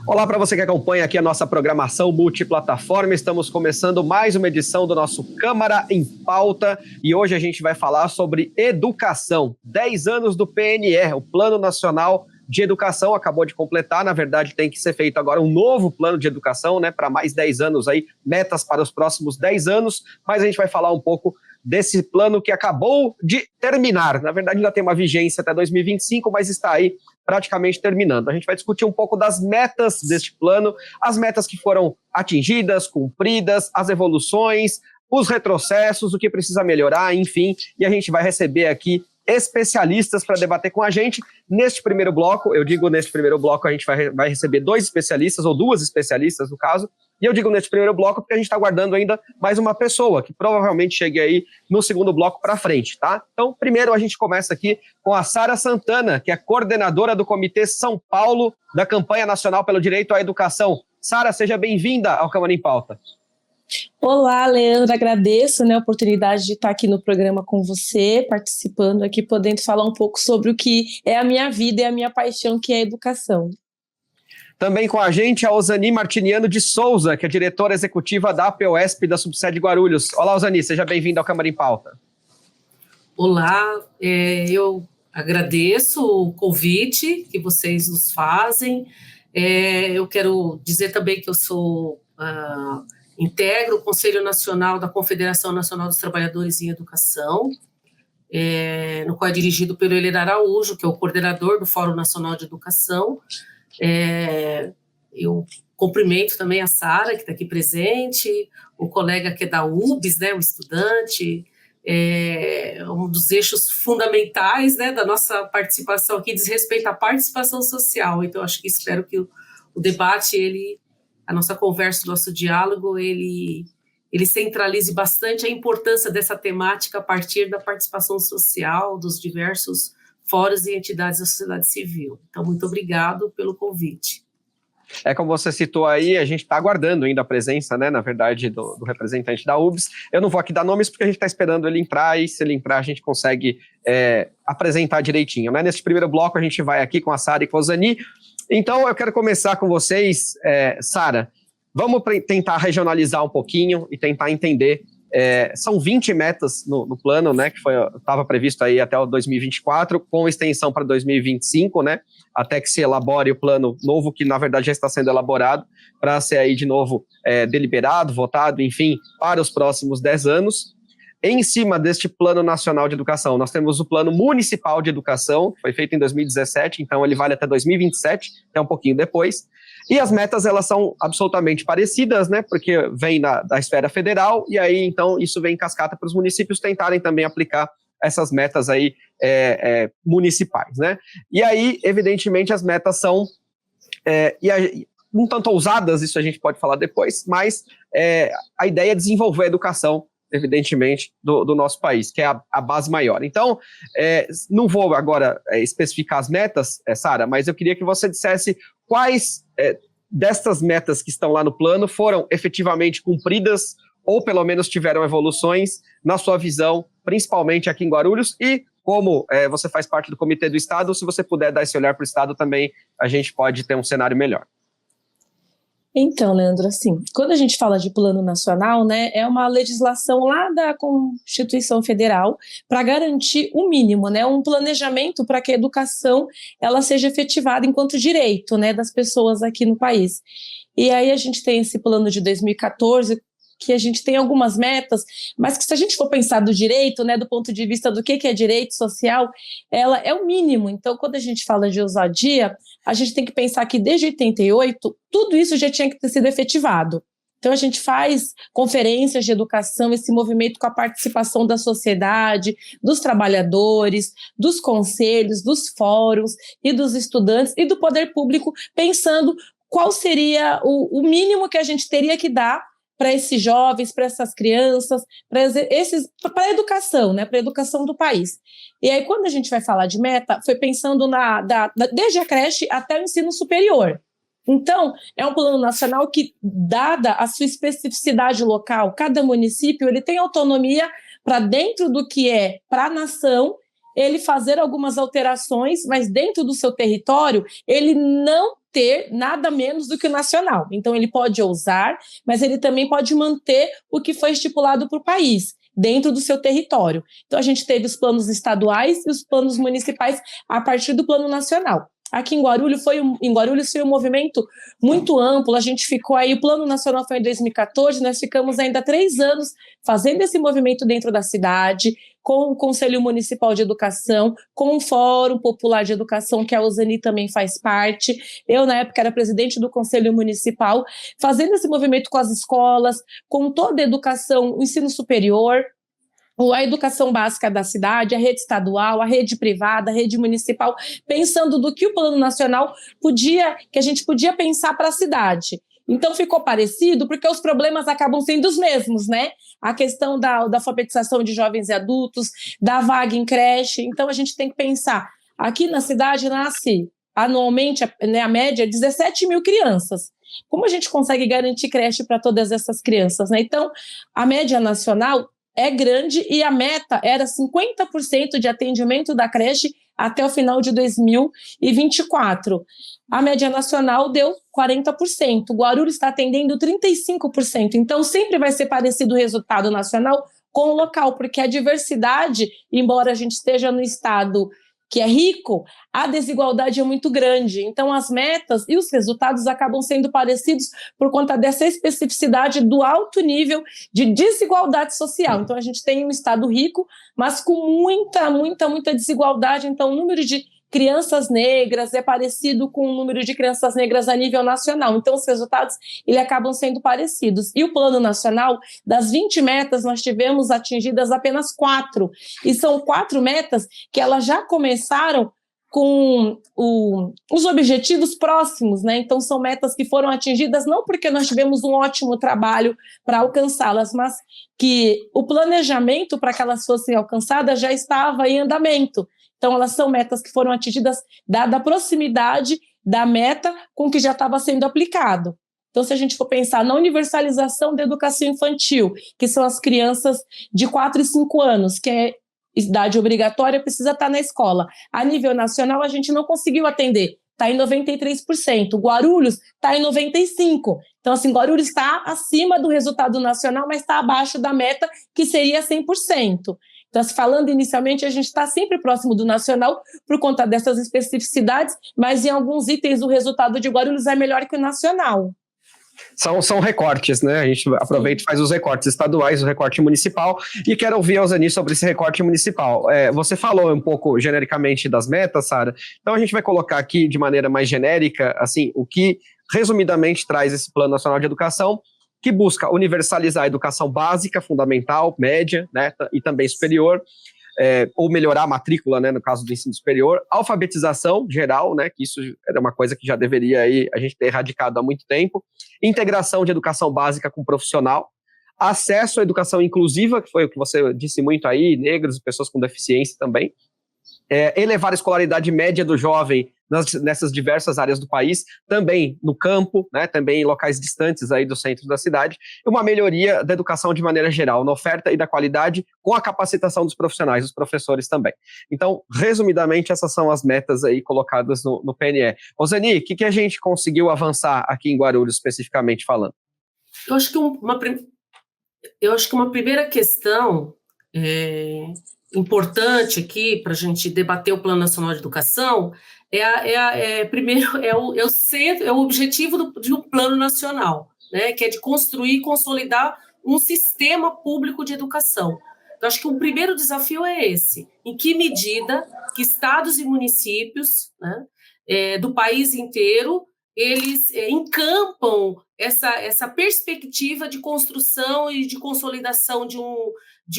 Olá para você que acompanha aqui a nossa programação multiplataforma. Estamos começando mais uma edição do nosso Câmara em Pauta e hoje a gente vai falar sobre educação. 10 anos do PNE, o Plano Nacional de Educação, acabou de completar. Na verdade, tem que ser feito agora um novo plano de educação, né, para mais 10 anos aí, metas para os próximos 10 anos, mas a gente vai falar um pouco desse plano que acabou de terminar. Na verdade, ainda tem uma vigência até 2025, mas está aí praticamente terminando. A gente vai discutir um pouco das metas deste plano, as metas que foram atingidas, cumpridas, as evoluções, os retrocessos, o que precisa melhorar, enfim, e a gente vai receber aqui especialistas para debater com a gente. Neste primeiro bloco, a gente vai receber dois especialistas, ou duas especialistas no caso, e eu digo neste primeiro bloco porque a gente está aguardando ainda mais uma pessoa, que provavelmente chegue aí no segundo bloco para frente, tá? Então, primeiro a gente começa aqui com a Sara Santana, que é coordenadora do Comitê São Paulo da Campanha Nacional pelo Direito à Educação. Sara, seja bem-vinda ao Câmara em Pauta. Olá, Leandro, agradeço a oportunidade de estar aqui no programa com você, participando aqui, podendo falar um pouco sobre o que é a minha vida e a minha paixão, que é a educação. Também com a gente a Osani Martiniano de Souza, que é diretora executiva da APOESP da subsede Guarulhos. Olá, Osani, seja bem-vinda ao Câmara em Pauta. Olá, eu agradeço o convite que vocês nos fazem. Eu quero dizer também que eu sou... integro o Conselho Nacional da Confederação Nacional dos Trabalhadores em Educação, no qual é dirigido pelo Heller Araújo, que é o coordenador do Fórum Nacional de Educação. Eu cumprimento também a Sara, que está aqui presente, o colega que é da UBS, né, um estudante, um dos eixos fundamentais, né, da nossa participação aqui, diz respeito à participação social. Então, acho que espero que o debate, a nossa conversa, o nosso diálogo, ele centralize bastante a importância dessa temática a partir da participação social dos diversos fóruns e entidades da sociedade civil. Então, muito obrigado pelo convite. Como você citou aí, a gente está aguardando ainda a presença, né, na verdade, do representante da UBS. Eu não vou aqui dar nomes porque a gente está esperando ele entrar e se ele entrar a gente consegue apresentar direitinho, né? Nesse primeiro bloco a gente vai aqui com a Sara e com a Osani. Então, eu quero começar com vocês, Sara. Vamos tentar regionalizar um pouquinho e tentar entender. São 20 metas no plano, né, que estava previsto aí até o 2024, com extensão para 2025, né, até que se elabore o plano novo, que na verdade já está sendo elaborado, para ser aí de novo deliberado, votado, enfim, para os próximos 10 anos. Em cima deste Plano Nacional de Educação, nós temos o Plano Municipal de Educação, que foi feito em 2017, então ele vale até 2027, que é um pouquinho depois. E as metas, elas são absolutamente parecidas, né, porque vem da esfera federal, e aí, então, isso vem em cascata para os municípios tentarem também aplicar essas metas aí municipais, né. E aí, evidentemente, as metas são um tanto ousadas, isso a gente pode falar depois, mas a ideia é desenvolver a educação, evidentemente, do nosso país, que é a base maior. Então, não vou agora especificar as metas, Sara, mas eu queria que você dissesse quais destas metas que estão lá no plano foram efetivamente cumpridas ou pelo menos tiveram evoluções na sua visão, principalmente aqui em Guarulhos, e como você faz parte do Comitê do Estado, se você puder dar esse olhar para o Estado também, a gente pode ter um cenário melhor. Então, Leandro, assim, quando a gente fala de plano nacional, né, é uma legislação lá da Constituição Federal para garantir o mínimo, né, um planejamento para que a educação ela seja efetivada enquanto direito, né, das pessoas aqui no país. E aí a gente tem esse plano de 2014, que a gente tem algumas metas, mas que se a gente for pensar do direito, né, do ponto de vista do que é direito social, ela é o mínimo. Então, quando a gente fala de ousadia, a gente tem que pensar que desde 88, tudo isso já tinha que ter sido efetivado. Então, a gente faz conferências de educação, esse movimento com a participação da sociedade, dos trabalhadores, dos conselhos, dos fóruns e dos estudantes e do poder público, pensando qual seria o mínimo que a gente teria que dar para esses jovens, para essas crianças, para a educação, né, para a educação do país. E aí, quando a gente vai falar de meta, foi pensando desde a creche até o ensino superior. Então, é um plano nacional que, dada a sua especificidade local, cada município ele tem autonomia para, dentro do que é para a nação, ele fazer algumas alterações, mas dentro do seu território, ele não ter nada menos do que o nacional. Então, ele pode ousar, mas ele também pode manter o que foi estipulado para o país, dentro do seu território. Então, a gente teve os planos estaduais e os planos municipais a partir do plano nacional. Aqui em Guarulhos foi um movimento muito amplo, a gente ficou aí, o Plano Nacional foi em 2014, nós ficamos ainda 3 anos fazendo esse movimento dentro da cidade, com o Conselho Municipal de Educação, com o Fórum Popular de Educação, que a Osani também faz parte. Eu, na época, era presidente do Conselho Municipal, fazendo esse movimento com as escolas, com toda a educação, o ensino superior, a educação básica da cidade, a rede estadual, a rede privada, a rede municipal, pensando do que o Plano Nacional que a gente podia pensar para a cidade. Então, ficou parecido porque os problemas acabam sendo os mesmos, né? A questão da alfabetização de jovens e adultos, da vaga em creche. Então, a gente tem que pensar, aqui na cidade nasce anualmente, a média, 17 mil crianças. Como a gente consegue garantir creche para todas essas crianças, né? Então, a média nacional é grande e a meta era 50% de atendimento da creche até o final de 2024. A média nacional deu 40%. O Guarulhos está atendendo 35%. Então, sempre vai ser parecido o resultado nacional com o local, porque a diversidade, embora a gente esteja no estado que é rico, a desigualdade é muito grande. Então, as metas e os resultados acabam sendo parecidos por conta dessa especificidade do alto nível de desigualdade social. Então, a gente tem um estado rico, mas com muita desigualdade. Então, o número de crianças negras é parecido com o número de crianças negras a nível nacional. Então, os resultados acabam sendo parecidos. E o Plano Nacional, das 20 metas, nós tivemos atingidas apenas 4. E são 4 metas que elas já começaram com os objetivos próximos, né? Então, são metas que foram atingidas não porque nós tivemos um ótimo trabalho para alcançá-las, mas que o planejamento para que elas fossem alcançadas já estava em andamento. Então, elas são metas que foram atingidas dada a proximidade da meta com que já estava sendo aplicado. Então, se a gente for pensar na universalização da educação infantil, que são as crianças de 4 e 5 anos, que é idade obrigatória, precisa estar na escola. A nível nacional, a gente não conseguiu atender. Está em 93%. Guarulhos está em 95%. Então, assim, Guarulhos está acima do resultado nacional, mas está abaixo da meta, que seria 100%. Então, falando inicialmente, a gente está sempre próximo do nacional por conta dessas especificidades, mas em alguns itens o resultado de Guarulhos é melhor que o nacional. São recortes, né? A gente aproveita e faz os recortes estaduais, o recorte municipal, e quero ouvir a Osani sobre esse recorte municipal. Você falou um pouco genericamente das metas, Sara, então a gente vai colocar aqui de maneira mais genérica, assim, o que resumidamente traz esse Plano Nacional de Educação, que busca universalizar a educação básica, fundamental, média, né, e também superior, ou melhorar a matrícula, né, no caso do ensino superior, alfabetização geral, né, que isso era uma coisa que já deveria aí, a gente ter erradicado há muito tempo, integração de educação básica com profissional, acesso à educação inclusiva, que foi o que você disse muito aí, negros e pessoas com deficiência também, elevar a escolaridade média do jovem nessas diversas áreas do país, também no campo, né, também em locais distantes aí do centro da cidade, e uma melhoria da educação de maneira geral, na oferta e da qualidade, com a capacitação dos profissionais, dos professores também. Então, resumidamente, essas são as metas aí colocadas no PNE. Osani, o que a gente conseguiu avançar aqui em Guarulhos, especificamente falando? Eu acho que uma primeira questão importante aqui para a gente debater o Plano Nacional de Educação primeiro o objetivo de um plano nacional, né, que é de construir e consolidar um sistema público de educação. Então, acho que o primeiro desafio é esse: em que medida que estados e municípios, né, do país inteiro eles encampam essa perspectiva de construção e de consolidação de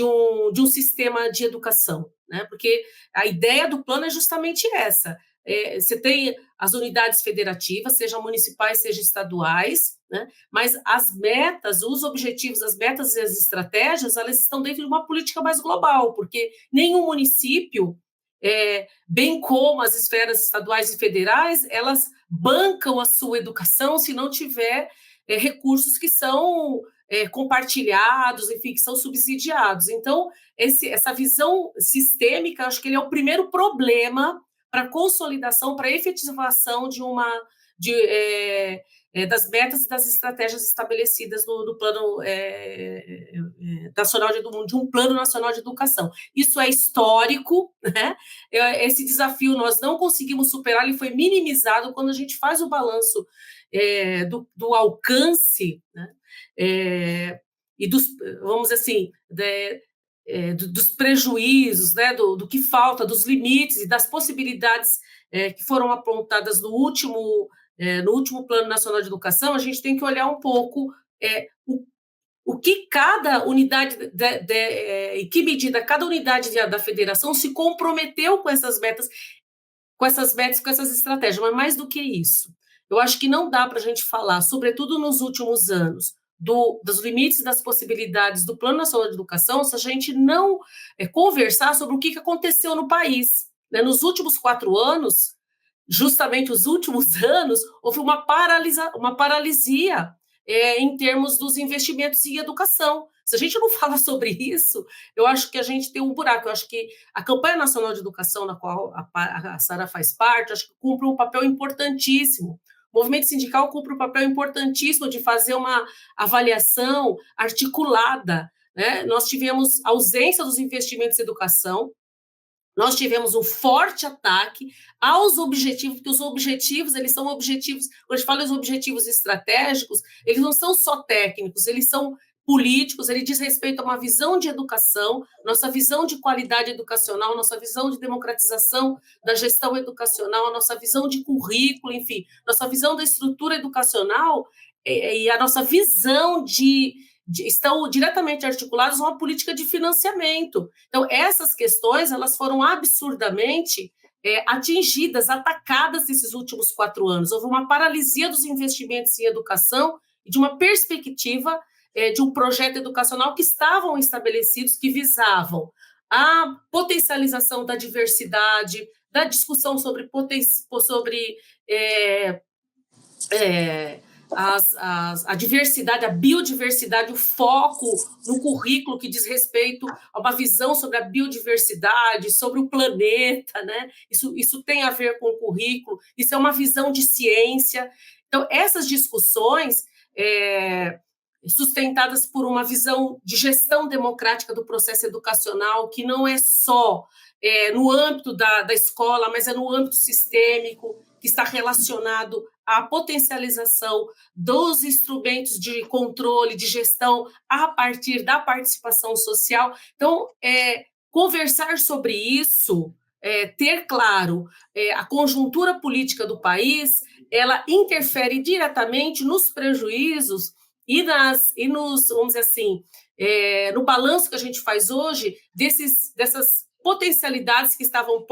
um sistema de educação, né? Porque a ideia do plano é justamente essa. Você tem as unidades federativas, sejam municipais, sejam estaduais, né? Mas as metas, os objetivos, as metas e as estratégias, elas estão dentro de uma política mais global, porque nenhum município, bem como as esferas estaduais e federais, elas bancam a sua educação se não tiver recursos que são compartilhados, enfim, que são subsidiados. Então, essa visão sistêmica, acho que ele é o primeiro problema para a consolidação, para a efetivação de das metas e das estratégias estabelecidas no Plano Nacional de um Plano Nacional de Educação. Isso é histórico, né? Esse desafio nós não conseguimos superar, ele foi minimizado quando a gente faz o balanço do alcance, né? E vamos dizer assim, dos prejuízos, né? do que falta, dos limites e das possibilidades que foram apontadas no último Plano Nacional de Educação. A gente tem que olhar um pouco o que cada unidade, em que medida cada unidade da federação se comprometeu com essas metas, com essas estratégias, mas mais do que isso. Eu acho que não dá para a gente falar, sobretudo nos últimos anos, dos limites e das possibilidades do Plano Nacional de Educação, se a gente não conversar sobre o que aconteceu no país. Né? Nos últimos 4 anos, justamente os últimos anos, houve uma paralisia em termos dos investimentos em educação. Se a gente não fala sobre isso, eu acho que a gente tem um buraco. Eu acho que a Campanha Nacional de Educação, na qual a Sara faz parte, acho que cumpre um papel importantíssimo. O movimento sindical cumpre um papel importantíssimo de fazer uma avaliação articulada. Né? Nós tivemos ausência dos investimentos em educação, nós tivemos um forte ataque aos objetivos, porque os objetivos, eles são objetivos, quando a gente fala dos objetivos estratégicos, eles não são só técnicos, eles são políticos, ele diz respeito a uma visão de educação, nossa visão de qualidade educacional, nossa visão de democratização da gestão educacional, a nossa visão de currículo, enfim, nossa visão da estrutura educacional e a nossa visão estão diretamente articulados a uma política de financiamento. Então, essas questões elas foram absurdamente atingidas, atacadas nesses últimos 4 anos. Houve uma paralisia dos investimentos em educação e de uma perspectiva de um projeto educacional que estavam estabelecidos, que visavam a potencialização da diversidade, da discussão sobre a diversidade, a biodiversidade, o foco no currículo que diz respeito a uma visão sobre a biodiversidade, sobre o planeta, né? Isso tem a ver com o currículo, isso é uma visão de ciência. Então, essas discussões sustentadas por uma visão de gestão democrática do processo educacional, que não é só no âmbito da escola, mas é no âmbito sistêmico, que está relacionado à potencialização dos instrumentos de controle, de gestão, a partir da participação social. Então, conversar sobre isso, ter claro a conjuntura política do país, ela interfere diretamente nos prejuízos e nos, vamos dizer assim, no balanço que a gente faz hoje dessas potencialidades que foram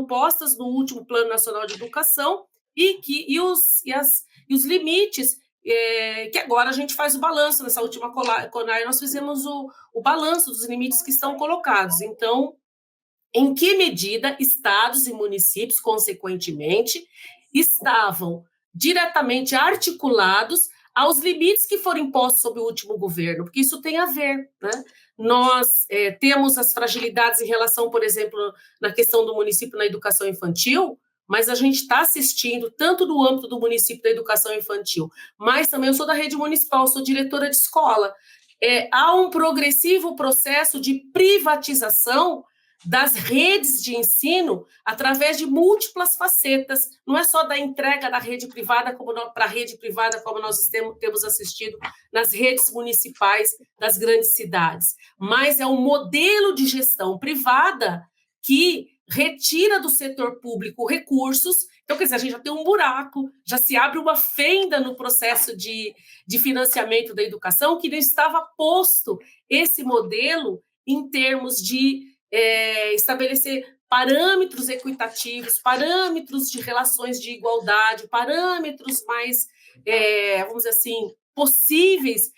postas no último Plano Nacional de Educação e os limites que agora a gente faz o balanço. Nessa última CONAI nós fizemos o balanço dos limites que estão colocados. Então, em que medida estados e municípios, consequentemente, estavam diretamente articulados aos limites que foram impostos sob o último governo, porque isso tem a ver, né? Nós temos as fragilidades em relação, por exemplo, na questão do município na educação infantil, mas a gente está assistindo, tanto no âmbito do município da educação infantil, mas também eu sou da rede municipal, sou diretora de escola. Há um progressivo processo de privatização das redes de ensino através de múltiplas facetas, não é só da entrega da rede privada para a rede privada, como nós temos assistido nas redes municipais das grandes cidades, mas é um modelo de gestão privada que retira do setor público recursos. Então, quer dizer, a gente já tem um buraco, já se abre uma fenda no processo de financiamento da educação, que não estava posto esse modelo em termos de estabelecer parâmetros equitativos, parâmetros de relações de igualdade, parâmetros mais, vamos dizer assim, possíveis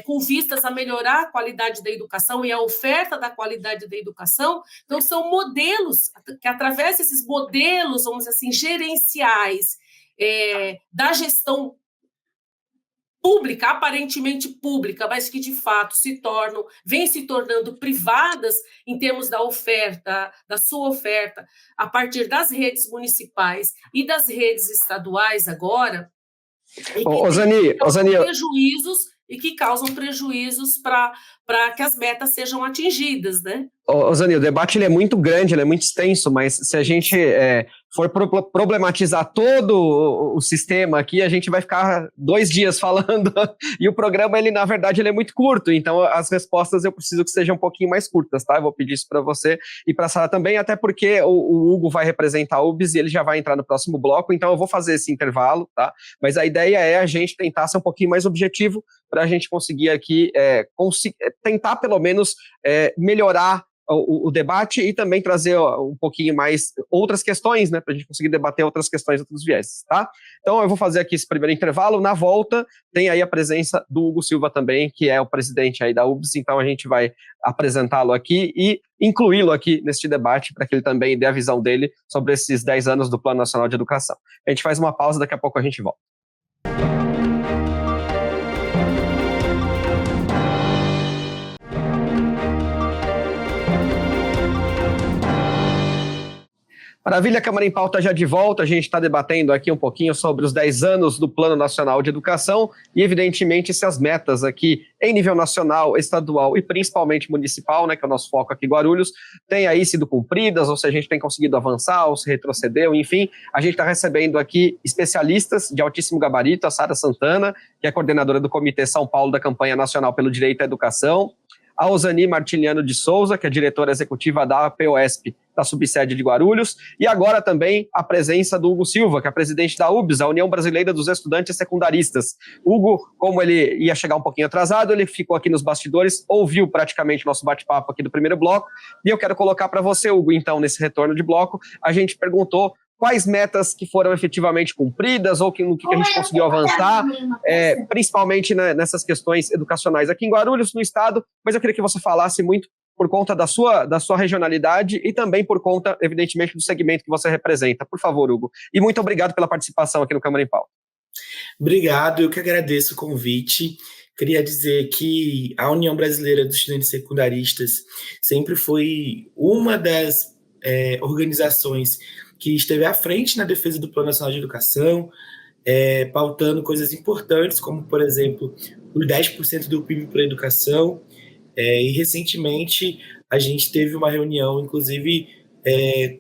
com vistas a melhorar a qualidade da educação e a oferta da qualidade da educação. Então, são modelos que, através desses modelos, vamos dizer assim, gerenciais da gestão pública, aparentemente pública, mas que de fato vêm se tornando privadas em termos da oferta, da sua oferta, a partir das redes municipais e das redes estaduais agora, e que causam prejuízos para que as metas sejam atingidas, né? Zani, o debate ele é muito grande, ele é muito extenso, mas se a gente for problematizar todo o sistema aqui, a gente vai ficar 2 dias falando, e o programa, ele na verdade, ele é muito curto, então as respostas eu preciso que sejam um pouquinho mais curtas, tá? Eu vou pedir isso para você e para a Sara também, até porque o Hugo vai representar a UBS e ele já vai entrar no próximo bloco, então eu vou fazer esse intervalo, tá? Mas a ideia é a gente tentar ser um pouquinho mais objetivo para a gente conseguir aqui tentar pelo menos melhorar o debate e também trazer um pouquinho mais outras questões, né, para a gente conseguir debater outras questões, outros vieses, tá? Então eu vou fazer aqui esse primeiro intervalo, na volta tem aí a presença do Hugo Silva também, que é o presidente aí da UBS, então a gente vai apresentá-lo aqui e incluí-lo aqui neste debate para que ele também dê a visão dele sobre esses 10 anos do Plano Nacional de Educação. A gente faz uma pausa, daqui a pouco a gente volta. Maravilha, Câmara em Pauta já de volta, a gente está debatendo aqui um pouquinho sobre os 10 anos do Plano Nacional de Educação e, evidentemente, se as metas aqui em nível nacional, estadual e principalmente municipal, né, que é o nosso foco aqui em Guarulhos, têm aí sido cumpridas, ou se a gente tem conseguido avançar, ou se retrocedeu, enfim, a gente está recebendo aqui especialistas de altíssimo gabarito, a Sara Santana, que é coordenadora do Comitê São Paulo da Campanha Nacional pelo Direito à Educação, a Ozani Martiliano de Souza, que é diretora executiva da APOESP, da subsede de Guarulhos, e agora também a presença do Hugo Silva, que é presidente da UBS, a União Brasileira dos Estudantes Secundaristas. Hugo, como ele ia chegar um pouquinho atrasado, ele ficou aqui nos bastidores, ouviu praticamente o nosso bate-papo aqui do primeiro bloco, e eu quero colocar para você, Hugo, então, nesse retorno de bloco, a gente perguntou quais metas que foram efetivamente cumpridas ou no que a gente conseguiu avançar, principalmente, né, nessas questões educacionais aqui em Guarulhos, no estado, mas eu queria que você falasse muito por conta da sua regionalidade e também por conta, evidentemente, do segmento que você representa. Por favor, Hugo. E muito obrigado pela participação aqui no Câmara em Pauta. Obrigado, eu que agradeço o convite. Queria dizer que a União Brasileira dos Estudantes Secundaristas sempre foi uma das organizações que esteve à frente na defesa do Plano Nacional de Educação, pautando coisas importantes, como, por exemplo, os 10% do PIB para a educação, e recentemente a gente teve uma reunião, inclusive,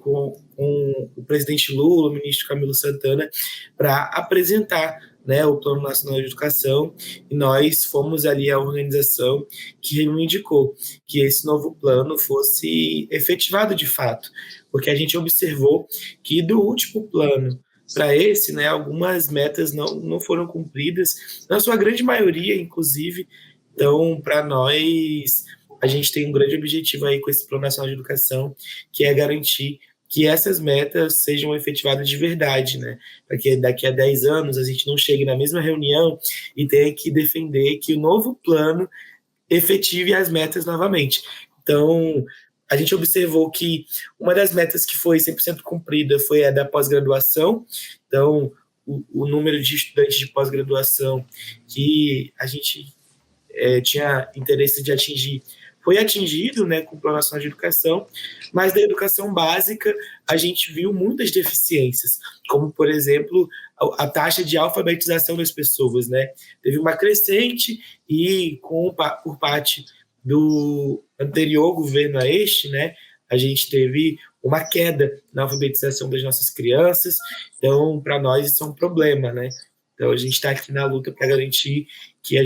com o presidente Lula, o ministro Camilo Santana, para apresentar, né, o Plano Nacional de Educação, e nós fomos ali a organização que reivindicou que esse novo plano fosse efetivado de fato, porque a gente observou que do último plano para esse, né, algumas metas não foram cumpridas, na sua grande maioria, inclusive. Então, para nós, a gente tem um grande objetivo aí com esse Plano Nacional de Educação, que é garantir que essas metas sejam efetivadas de verdade, né? Para que daqui a 10 anos a gente não chegue na mesma reunião e tenha que defender que o novo plano efetive as metas novamente. Então, a gente observou que uma das metas que foi 100% cumprida foi a da pós-graduação. Então, o número de estudantes de pós-graduação que a gente tinha interesse de atingir foi atingido, né, com o Plano Nacional de Educação, mas da educação básica a gente viu muitas deficiências, como, por exemplo, a taxa de alfabetização das pessoas, né? Teve uma crescente e, por parte do anterior governo a este, né, a gente teve uma queda na alfabetização das nossas crianças. Então, para nós, isso é um problema, né? Então, a gente está aqui na luta para garantir que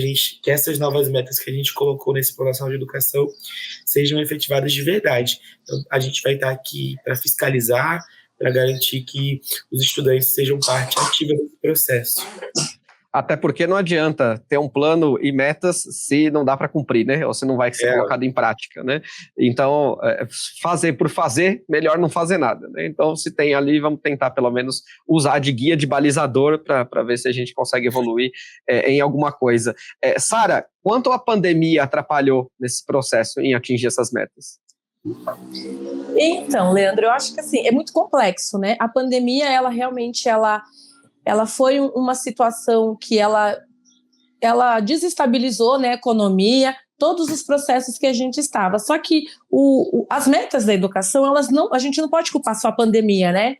essas novas metas que a gente colocou nesse Plano Nacional de Educação sejam efetivadas de verdade. Então, a gente vai estar aqui para fiscalizar, para garantir que os estudantes sejam parte ativa desse processo. Até porque não adianta ter um plano e metas se não dá para cumprir, né? Ou se não vai ser colocado em prática, né? Então, fazer por fazer, melhor não fazer nada, né? Então, se tem ali, vamos tentar pelo menos usar de guia, de balizador para ver se a gente consegue evoluir em alguma coisa. Sara, quanto a pandemia atrapalhou nesse processo em atingir essas metas? Então, Leandro, eu acho que assim, é muito complexo, né? A pandemia, ela realmente foi uma situação que ela ela desestabilizou, né, a economia, todos os processos que a gente estava. Só que as metas da educação, a gente não pode culpar só a pandemia, né?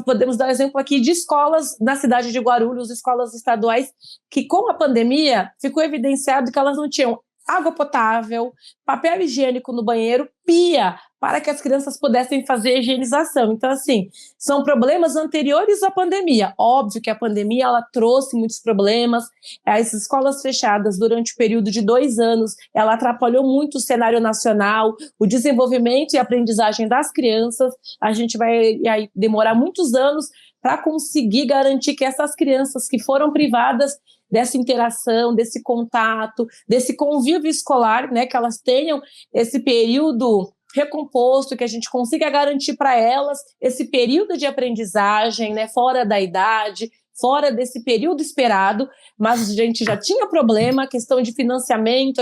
Podemos dar exemplo aqui de escolas na cidade de Guarulhos, escolas estaduais, que com a pandemia ficou evidenciado que elas não tinham água potável, papel higiênico no banheiro, pia, para que as crianças pudessem fazer a higienização. Então, assim, são problemas anteriores à pandemia. Óbvio que a pandemia ela trouxe muitos problemas. As escolas fechadas durante o período de 2 anos, ela atrapalhou muito o cenário nacional, o desenvolvimento e aprendizagem das crianças. A gente vai aí, demorar muitos anos para conseguir garantir que essas crianças que foram privadas dessa interação, desse contato, desse convívio escolar, né, que elas tenham esse período recomposto, que a gente consiga garantir para elas esse período de aprendizagem, né, fora da idade, fora desse período esperado, mas a gente já tinha problema, questão de financiamento,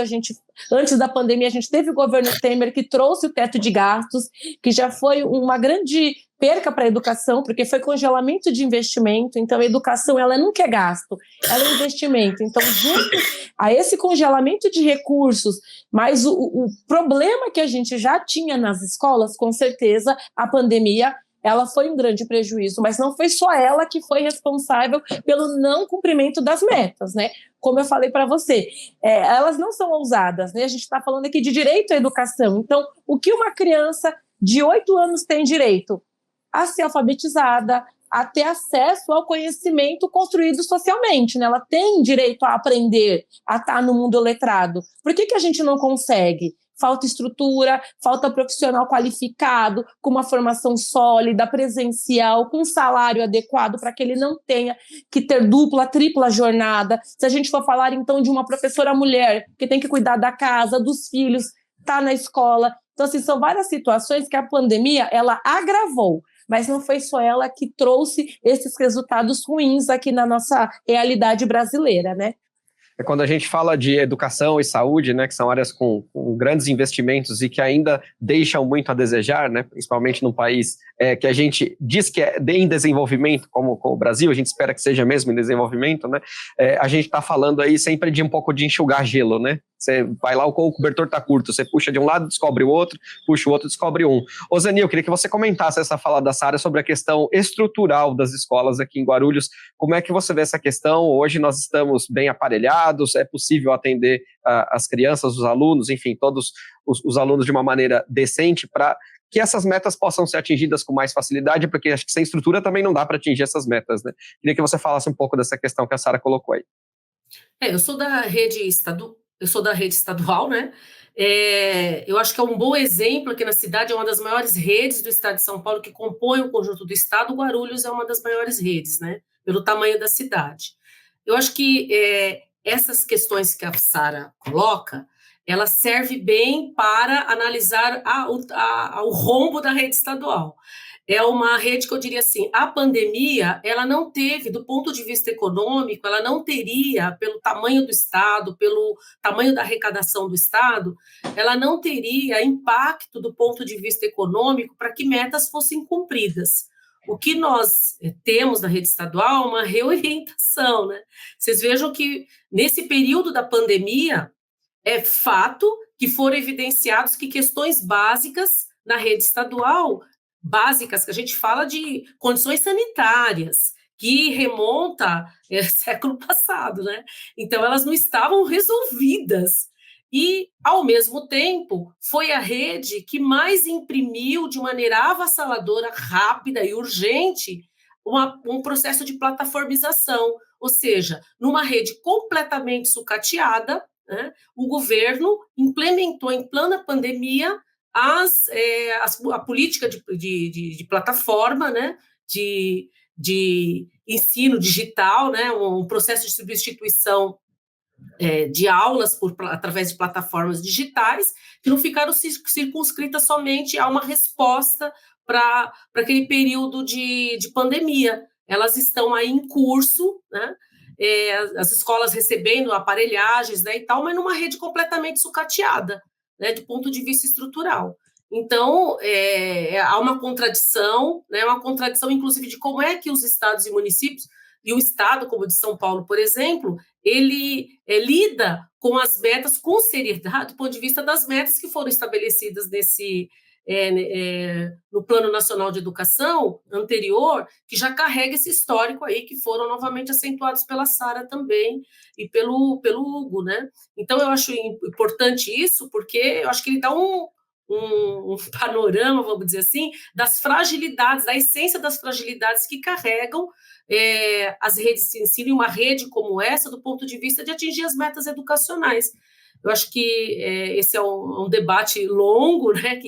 antes da pandemia, a gente teve o governo Temer que trouxe o teto de gastos, que já foi uma grande perca para a educação, porque foi congelamento de investimento. Então a educação ela nunca é gasto, ela é investimento. Então, junto a esse congelamento de recursos, mas o problema que a gente já tinha nas escolas, com certeza, a pandemia ela foi um grande prejuízo, mas não foi só ela que foi responsável pelo não cumprimento das metas, né? Como eu falei para você, elas não são ousadas, né? A gente está falando aqui de direito à educação. Então, o que uma criança de 8 anos tem direito? A ser alfabetizada, a ter acesso ao conhecimento construído socialmente, né? Ela tem direito a aprender, a estar no mundo letrado. Por que a gente não consegue? Falta estrutura, falta profissional qualificado, com uma formação sólida, presencial, com um salário adequado para que ele não tenha que ter dupla, tripla jornada. Se a gente for falar, então, de uma professora mulher que tem que cuidar da casa, dos filhos, tá na escola. Então, assim, são várias situações que a pandemia, ela agravou, mas não foi só ela que trouxe esses resultados ruins aqui na nossa realidade brasileira, né? Quando a gente fala de educação e saúde, né, que são áreas com grandes investimentos e que ainda deixam muito a desejar, né, principalmente num país que a gente diz que é em desenvolvimento, como o Brasil, a gente espera que seja mesmo em desenvolvimento, né, a gente está falando aí sempre de um pouco de enxugar gelo, né? Você vai lá, o cobertor está curto, você puxa de um lado, descobre o outro, puxa o outro, descobre um. Ô Zeni, eu queria que você comentasse essa fala da Sara sobre a questão estrutural das escolas aqui em Guarulhos. Como é que você vê essa questão? Hoje nós estamos bem aparelhados, é possível atender as crianças, os alunos, enfim, todos os alunos de uma maneira decente para que essas metas possam ser atingidas com mais facilidade, porque acho que sem estrutura também não dá para atingir essas metas, né? Queria que você falasse um pouco dessa questão que a Sara colocou aí. Eu sou da rede estadual, né? Eu acho que é um bom exemplo aqui na cidade, é uma das maiores redes do estado de São Paulo, que compõe o conjunto do estado. Guarulhos é uma das maiores redes, né? Pelo tamanho da cidade. Eu acho que essas questões que a Sara coloca, ela serve bem para analisar o rombo da rede estadual. É uma rede que eu diria assim, a pandemia, ela não teve, do ponto de vista econômico, ela não teria, pelo tamanho do Estado, pelo tamanho da arrecadação do Estado, ela não teria impacto do ponto de vista econômico para que metas fossem cumpridas. O que nós temos na rede estadual é uma reorientação, né? Vocês vejam que, nesse período da pandemia, é fato que foram evidenciados que questões básicas na rede estadual, básicas, que a gente fala de condições sanitárias, que remonta século passado, né? Então, elas não estavam resolvidas. E, ao mesmo tempo, foi a rede que mais imprimiu de maneira avassaladora, rápida e urgente um processo de plataformização, ou seja, numa rede completamente sucateada, né, o governo implementou em plena pandemia a política de plataforma, né, de ensino digital, né, um processo de substituição de aulas através de plataformas digitais, que não ficaram circunscritas somente a uma resposta para aquele período de pandemia. Elas estão aí em curso, né? As escolas recebendo aparelhagens, né, e tal, mas numa rede completamente sucateada, né, do ponto de vista estrutural. Então, há uma contradição, né, inclusive, de como é que os estados e municípios E o Estado, como o de São Paulo, por exemplo, ele lida com as metas com seriedade, do ponto de vista das metas que foram estabelecidas no Plano Nacional de Educação anterior, que já carrega esse histórico aí, que foram novamente acentuados pela Sara também e pelo Hugo, né? Então, eu acho importante isso, porque eu acho que ele dá um panorama, vamos dizer assim, das fragilidades, da essência das fragilidades que carregam as redes de ensino, e uma rede como essa, do ponto de vista de atingir as metas educacionais. Eu acho que esse é um debate longo, né,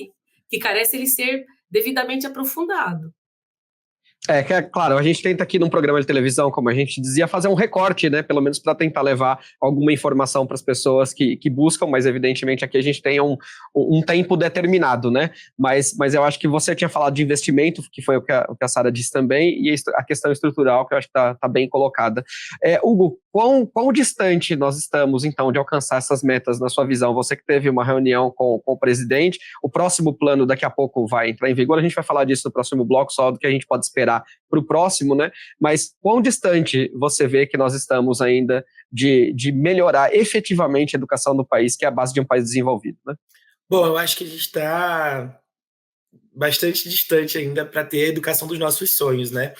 que carece ele ser devidamente aprofundado. Claro, a gente tenta aqui num programa de televisão, como a gente dizia, fazer um recorte, né, pelo menos para tentar levar alguma informação para as pessoas que buscam, mas evidentemente aqui a gente tem um tempo determinado, né, mas eu acho que você tinha falado de investimento, que foi o que a Sara disse também, e a questão estrutural, que eu acho que está bem colocada. Hugo, quão distante nós estamos, então, de alcançar essas metas na sua visão? Você que teve uma reunião com o presidente, o próximo plano daqui a pouco vai entrar em vigor, a gente vai falar disso no próximo bloco, só do que a gente pode esperar para o próximo, né? Mas quão distante você vê que nós estamos ainda de melhorar efetivamente a educação do país, que é a base de um país desenvolvido, né? Bom, eu acho que a gente está bastante distante ainda para ter a educação dos nossos sonhos, né?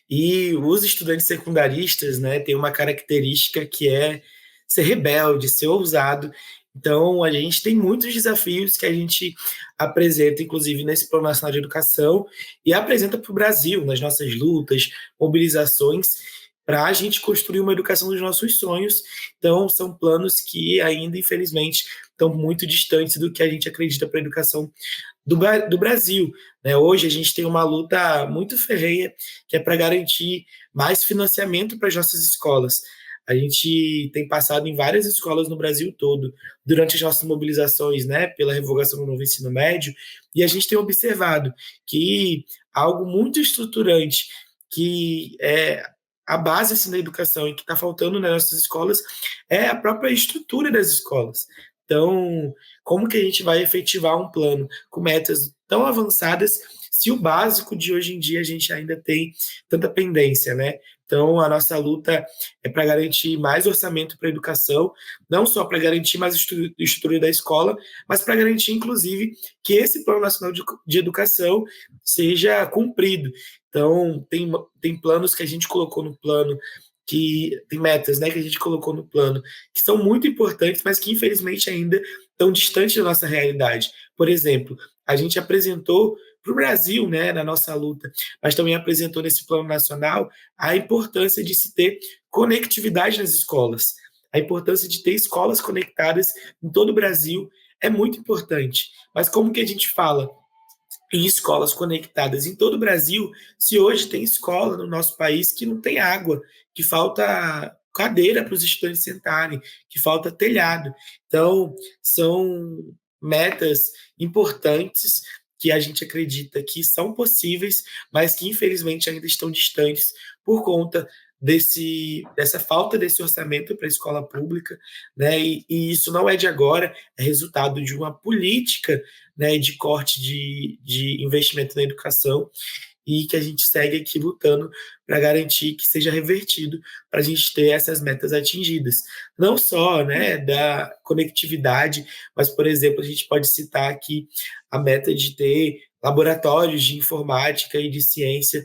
E os estudantes secundaristas, né, têm uma característica que é ser rebelde, ser ousado. Então, a gente tem muitos desafios que a gente apresenta, inclusive nesse Plano Nacional de Educação, e apresenta para o Brasil, nas nossas lutas, mobilizações, para a gente construir uma educação dos nossos sonhos. Então, são planos que ainda, infelizmente, estão muito distantes do que a gente acredita para a educação do Brasil, né? Hoje a gente tem uma luta muito ferrenha, que é para garantir mais financiamento para as nossas escolas. A gente tem passado em várias escolas no Brasil todo, durante as nossas mobilizações, né, pela revogação do novo ensino médio, e a gente tem observado que algo muito estruturante, que é a base assim, da educação e que está faltando nas nossas escolas, é a própria estrutura das escolas. Então, como que a gente vai efetivar um plano com metas tão avançadas se o básico de hoje em dia a gente ainda tem tanta pendência, né? Então, a nossa luta é para garantir mais orçamento para a educação, não só para garantir mais estrutura da escola, mas para garantir, inclusive, que esse Plano Nacional de Educação seja cumprido. Então, tem planos que a gente colocou no plano, que tem metas, né, que a gente colocou no plano, que são muito importantes, mas que infelizmente ainda estão distantes da nossa realidade. Por exemplo, a gente apresentou para o Brasil, né, na nossa luta, mas também apresentou nesse plano nacional a importância de se ter conectividade nas escolas. A importância de ter escolas conectadas em todo o Brasil é muito importante. Mas como que a gente fala em escolas conectadas em todo o Brasil, se hoje tem escola no nosso país que não tem água, que falta cadeira para os estudantes sentarem, que falta telhado? Então, são metas importantes que a gente acredita que são possíveis, mas que infelizmente ainda estão distantes por conta dessa falta desse orçamento para a escola pública, né? E isso não é de agora, é resultado de uma política, né, de corte de investimento na educação, e que a gente segue aqui lutando para garantir que seja revertido, para a gente ter essas metas atingidas. Não só, né, da conectividade, mas, por exemplo, a gente pode citar aqui a meta de ter laboratórios de informática e de ciência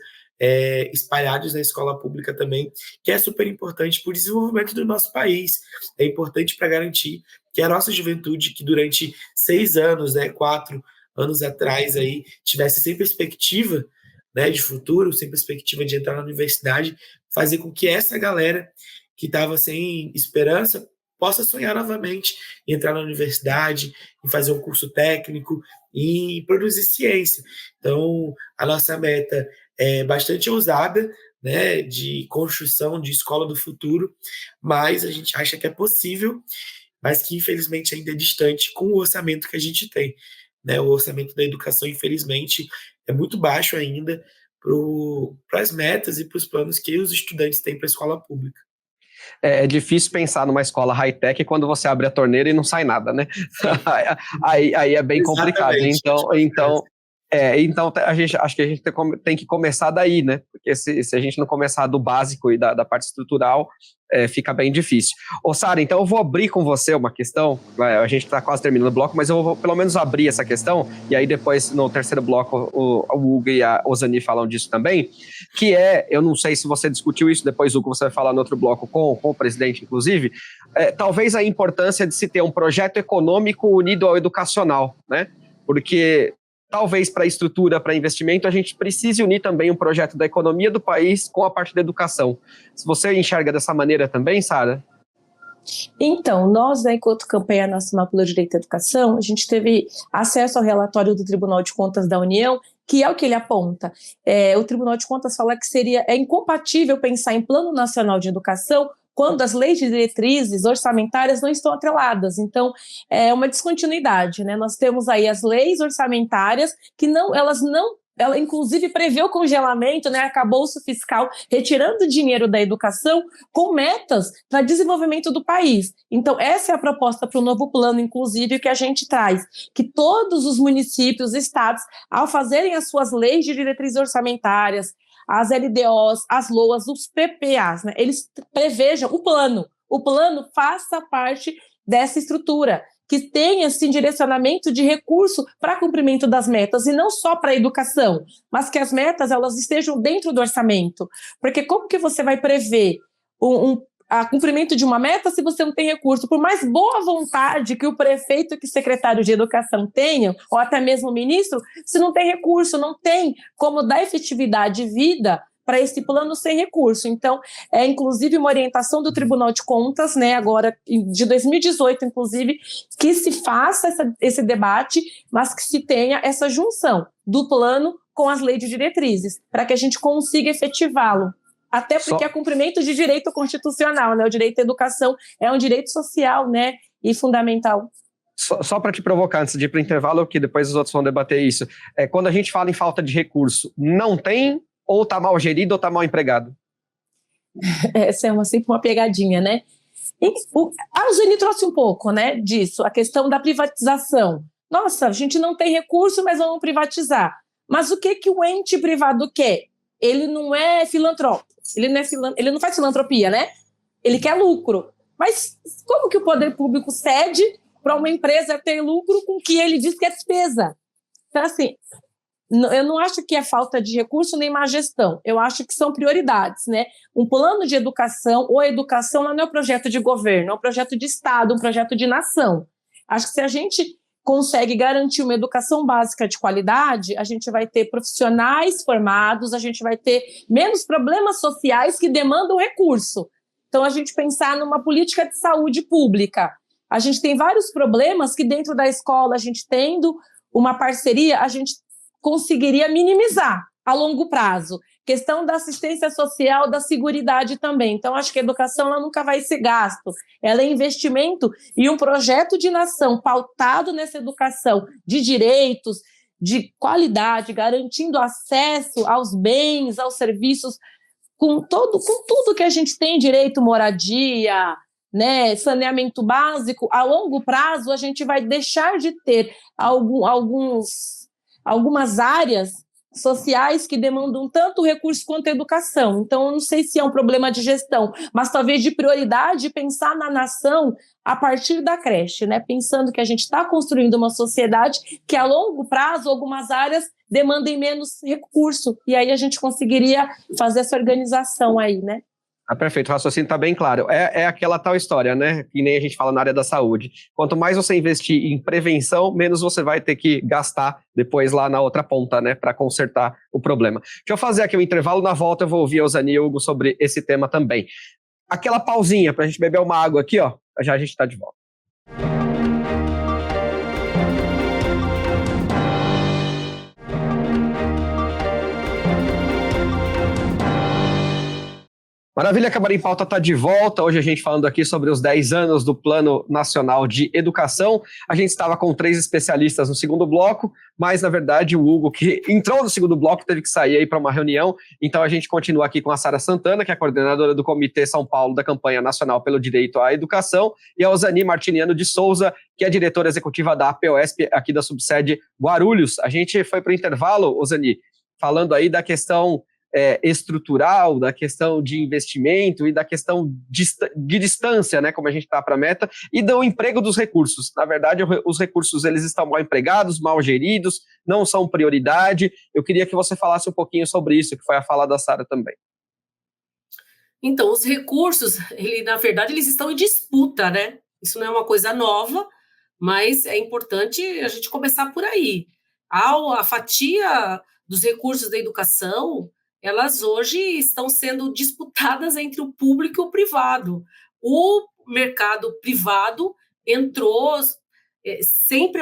espalhados na escola pública também, que é super importante para o desenvolvimento do nosso país. É importante para garantir que a nossa juventude, que durante 6 anos, né, 4 anos atrás, aí, tivesse sem perspectiva, né, de futuro, sem perspectiva de entrar na universidade, fazer com que essa galera que estava sem esperança possa sonhar novamente em entrar na universidade, em fazer um curso técnico e produzir ciência. Então, a nossa meta é bastante ousada, né, de construção de escola do futuro, mas a gente acha que é possível, mas que infelizmente ainda é distante com o orçamento que a gente tem, né? O orçamento da educação, infelizmente, é muito baixo ainda para as metas e para os planos que os estudantes têm para a escola pública. É difícil pensar numa escola high-tech quando você abre a torneira e não sai nada, né? aí é bem complicado. Então Então acho que a gente tem que começar daí, né? Porque se a gente não começar do básico e da parte estrutural, fica bem difícil. Sara, então eu vou abrir com você uma questão, a gente está quase terminando o bloco, mas eu vou pelo menos abrir essa questão, e aí depois no terceiro bloco o Hugo e a Ozani falam disso também, que eu não sei se você discutiu isso, depois Hugo você vai falar no outro bloco com o presidente, inclusive, talvez a importância de se ter um projeto econômico unido ao educacional, né? Porque talvez para estrutura, para investimento, a gente precise unir também um projeto da economia do país com a parte da educação. Se você enxerga dessa maneira também, Sara? Então, nós, enquanto Campanha Nacional pelo Direito à Educação, a gente teve acesso ao relatório do Tribunal de Contas da União, que é o que ele aponta. O Tribunal de Contas fala que é incompatível pensar em Plano Nacional de Educação quando as leis de diretrizes orçamentárias não estão atreladas. Então, é uma descontinuidade, né? Nós temos aí as leis orçamentárias que ela inclusive prevê o congelamento, né, arcabouço fiscal, retirando dinheiro da educação com metas para desenvolvimento do país. Então, essa é a proposta para o novo plano, inclusive, que a gente traz, que todos os municípios, estados, ao fazerem as suas leis de diretrizes orçamentárias, as LDOs, as LOAs, os PPAs, né, eles prevejam o plano faça parte dessa estrutura, que tenha, assim, direcionamento de recurso para cumprimento das metas, e não só para a educação, mas que as metas elas estejam dentro do orçamento. Porque como que você vai prever a cumprimento de uma meta se você não tem recurso? Por mais boa vontade que o prefeito e que o secretário de educação tenham, ou até mesmo o ministro, se não tem recurso, não tem como dar efetividade e vida para esse plano sem recurso. Então, inclusive uma orientação do Tribunal de Contas, né, agora de 2018, inclusive, que se faça esse debate, mas que se tenha essa junção do plano com as leis de diretrizes, para que a gente consiga efetivá-lo. Até porque é cumprimento de direito constitucional, né? O direito à educação é um direito social, né, e fundamental. Só para te provocar, antes de ir para o intervalo, que depois os outros vão debater isso, quando a gente fala em falta de recurso, não tem, ou está mal gerido ou está mal empregado? Essa é sempre uma pegadinha, né? A Ozani trouxe um pouco, né, disso, a questão da privatização. Nossa, a gente não tem recurso, mas vamos privatizar. Mas o que o ente privado quer? Ele não é filantrópico, ele não faz filantropia, né? Ele quer lucro. Mas como que o poder público cede para uma empresa ter lucro com o que ele diz que é despesa? Então, assim, eu não acho que é falta de recurso nem má gestão. Eu acho que são prioridades, né? Um plano de educação, ou a educação não é um projeto de governo, é um projeto de Estado, um projeto de nação. Acho que se a gente consegue garantir uma educação básica de qualidade, a gente vai ter profissionais formados, a gente vai ter menos problemas sociais que demandam recurso. Então, a gente pensar numa política de saúde pública. A gente tem vários problemas que dentro da escola, a gente tendo uma parceria, a gente conseguiria minimizar a longo prazo. Questão da assistência social, da seguridade também. Então, acho que a educação ela nunca vai ser gasto. Ela é investimento e um projeto de nação pautado nessa educação de direitos, de qualidade, garantindo acesso aos bens, aos serviços, com tudo que a gente tem direito, moradia, né, saneamento básico. A longo prazo, a gente vai deixar de ter algumas áreas sociais que demandam tanto recurso quanto a educação. Então, eu não sei se é um problema de gestão, mas talvez de prioridade pensar na nação a partir da creche, né? Pensando que a gente está construindo uma sociedade que a longo prazo algumas áreas demandem menos recurso, e aí a gente conseguiria fazer essa organização aí, né? Perfeito, o raciocínio está bem claro. É aquela tal história, né? Que nem a gente fala na área da saúde. Quanto mais você investir em prevenção, menos você vai ter que gastar depois lá na outra ponta, né? Para consertar o problema. Deixa eu fazer aqui um intervalo, na volta eu vou ouvir a Ozani e o Hugo sobre esse tema também. Aquela pausinha para a gente beber uma água aqui, ó. Já a gente está de volta. Maravilha, Câmara em Pauta está de volta. Hoje a gente falando aqui sobre os 10 anos do Plano Nacional de Educação. A gente estava com 3 especialistas no segundo bloco, mas na verdade o Hugo, que entrou no segundo bloco, teve que sair aí para uma reunião. Então a gente continua aqui com a Sara Santana, que é a coordenadora do Comitê São Paulo da Campanha Nacional pelo Direito à Educação, e a Osani Martiniano de Souza, que é diretora executiva da APOESP, aqui da subsede Guarulhos. A gente foi para o intervalo, Osani, falando aí da questão estrutural, da questão de investimento e da questão de distância, né, como a gente está para a meta, e do emprego dos recursos. Na verdade, os recursos eles estão mal empregados, mal geridos, não são prioridade. Eu queria que você falasse um pouquinho sobre isso, que foi a fala da Sara também. Então, os recursos, na verdade, eles estão em disputa, né? Isso não é uma coisa nova, mas é importante a gente começar por aí. A fatia dos recursos da educação, elas hoje estão sendo disputadas entre o público e o privado. O mercado privado entrou, sempre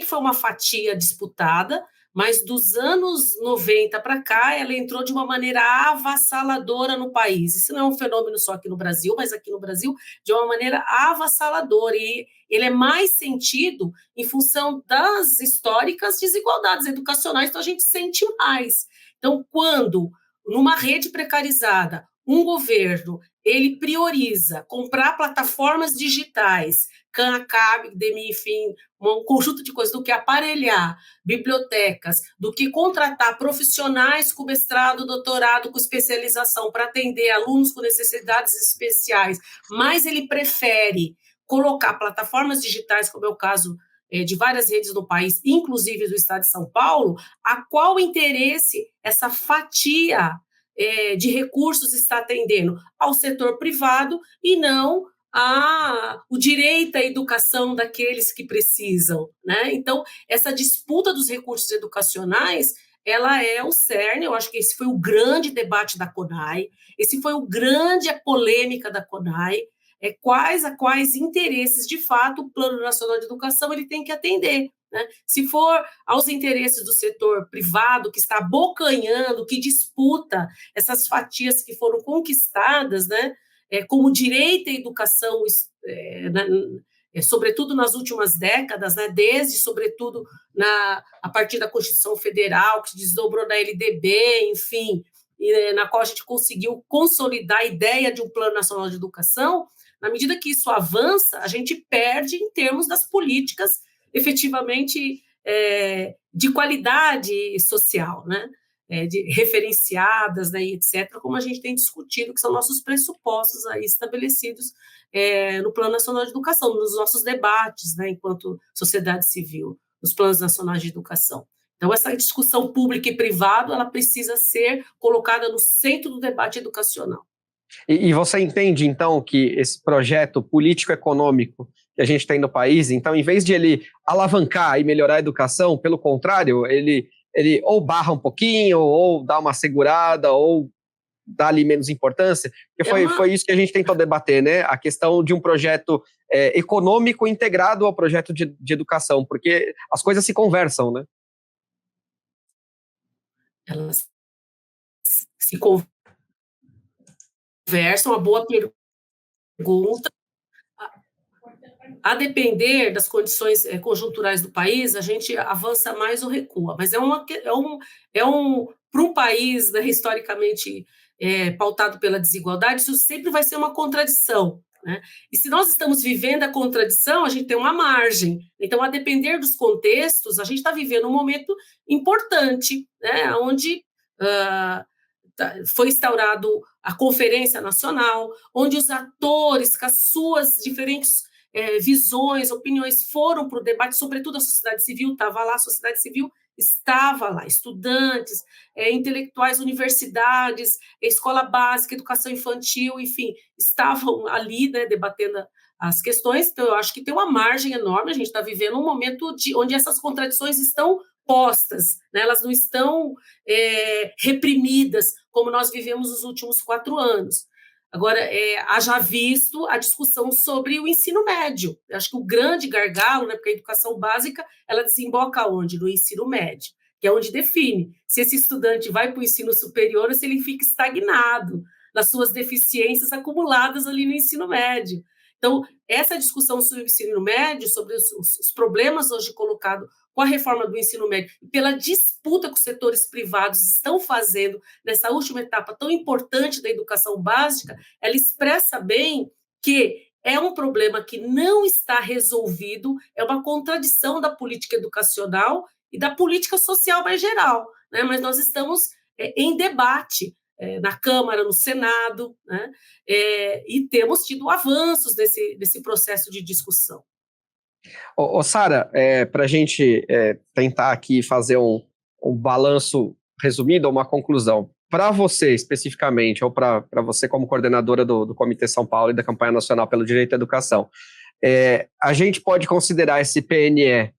foi uma fatia disputada, mas dos anos 90 para cá, ela entrou de uma maneira avassaladora no país. Isso não é um fenômeno só aqui no Brasil, mas aqui no Brasil, de uma maneira avassaladora. E ele é mais sentido em função das históricas desigualdades educacionais, então a gente sente mais. Então, quando, numa rede precarizada, um governo ele prioriza comprar plataformas digitais, Khan Academy, enfim, um conjunto de coisas, do que aparelhar bibliotecas, do que contratar profissionais com mestrado, doutorado, com especialização para atender alunos com necessidades especiais, mas ele prefere colocar plataformas digitais, como é o caso de várias redes no país, inclusive do estado de São Paulo, a qual interesse essa fatia de recursos está atendendo? Ao setor privado e não o direito à educação daqueles que precisam, né? Então, essa disputa dos recursos educacionais, ela é o cerne. Eu acho que esse foi o grande debate da CONAI, esse foi o grande polêmica da CONAI, quais interesses, de fato, o Plano Nacional de Educação ele tem que atender, né? Se for aos interesses do setor privado, que está abocanhando, que disputa essas fatias que foram conquistadas, né, como direito à educação, sobretudo nas últimas décadas, né, desde, sobretudo, a partir da Constituição Federal, que se desdobrou da LDB, enfim, na qual a gente conseguiu consolidar a ideia de um Plano Nacional de Educação. Na medida que isso avança, a gente perde em termos das políticas efetivamente de qualidade social, né? Referenciadas, né, etc., como a gente tem discutido, que são nossos pressupostos aí estabelecidos no Plano Nacional de Educação, nos nossos debates, né, enquanto sociedade civil, nos planos nacionais de educação. Então, essa discussão pública e privada, ela precisa ser colocada no centro do debate educacional. E você entende, então, que esse projeto político-econômico que a gente tem no país, então, em vez de ele alavancar e melhorar a educação, pelo contrário, ele ou barra um pouquinho, ou dá uma segurada, ou dá ali menos importância, porque foi isso que a gente tentou debater, né? A questão de um projeto econômico integrado ao projeto de educação, porque as coisas se conversam, né? Elas se conversam, uma boa pergunta. A depender das condições conjunturais do país, a gente avança mais ou recua, mas para um país, né, historicamente pautado pela desigualdade, isso sempre vai ser uma contradição, né? E se nós estamos vivendo a contradição, a gente tem uma margem. Então, a depender dos contextos, a gente está vivendo um momento importante, né, onde foi instaurado a Conferência Nacional, onde os atores, com as suas diferentes visões, opiniões, foram para o debate, sobretudo a sociedade civil estava lá, estudantes, intelectuais, universidades, escola básica, educação infantil, enfim, estavam ali, né, debatendo as questões. Então, eu acho que tem uma margem enorme, a gente está vivendo um momento onde essas contradições estão postas, né? Elas não estão reprimidas, como nós vivemos nos últimos 4 anos. Agora, haja visto a discussão sobre o ensino médio. Eu acho que o grande gargalo, né, porque a educação básica, ela desemboca onde? No ensino médio, que é onde define se esse estudante vai para o ensino superior ou se ele fica estagnado, das suas deficiências acumuladas ali no ensino médio. Então, essa discussão sobre o ensino médio, sobre os problemas hoje colocados com a reforma do ensino médio, pela disputa que os setores privados estão fazendo nessa última etapa tão importante da educação básica, ela expressa bem que é um problema que não está resolvido, é uma contradição da política educacional e da política social mais geral, né? Mas nós estamos em debate na Câmara, no Senado, né? E temos tido avanços desse processo de discussão. Sara, para a gente tentar aqui fazer um balanço resumido, uma conclusão, para você especificamente, ou para você como coordenadora do Comitê São Paulo e da Campanha Nacional pelo Direito à Educação, a gente pode considerar esse PNE,